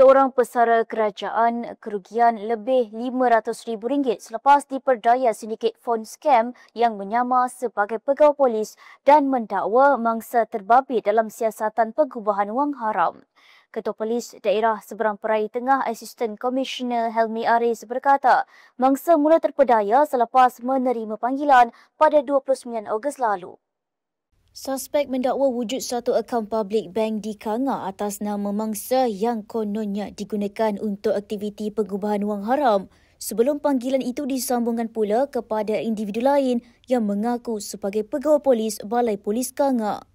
Seorang pesara kerajaan kerugian lebih RM500,000 selepas diperdaya sindiket phone scam yang menyamar sebagai pegawai polis dan mendakwa mangsa terbabit dalam siasatan pengubahan wang haram. Ketua Polis Daerah Seberang Perai Tengah Asisten Komisioner Helmi Aris berkata, mangsa mula terpedaya selepas menerima panggilan pada 29 Ogos lalu. Suspek mendakwa wujud satu akaun public bank di Kanga atas nama mangsa yang kononnya digunakan untuk aktiviti pengubahan wang haram. Sebelum panggilan itu disambungkan pula kepada individu lain yang mengaku sebagai pegawai polis Balai Polis Kanga.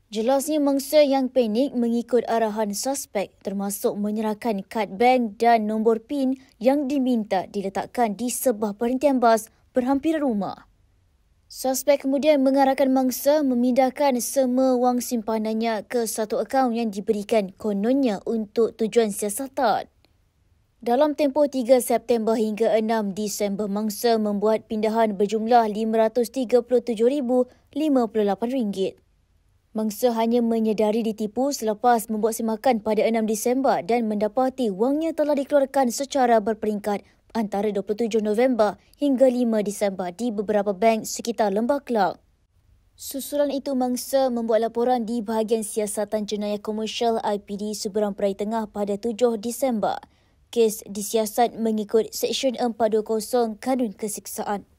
Jelasnya mangsa yang panik mengikut arahan suspek termasuk menyerahkan kad bank dan nombor PIN yang diminta diletakkan di sebuah perhentian bas berhampiran rumah. Suspek kemudian mengarahkan mangsa memindahkan semua wang simpanannya ke satu akaun yang diberikan kononnya untuk tujuan siasatan. Dalam tempoh 3 September hingga 6 Disember, mangsa membuat pindahan berjumlah RM537,058. Mangsa hanya menyedari ditipu selepas membuat semakan pada 6 Disember dan mendapati wangnya telah dikeluarkan secara berperingkat antara 27 November hingga 5 Disember di beberapa bank sekitar Lembah Kelang. Susulan itu, mangsa membuat laporan di bahagian siasatan jenayah komersial IPD Seberang Perai Tengah pada 7 Disember. Kes disiasat mengikut Seksyen 420 Kanun Kesiksaan.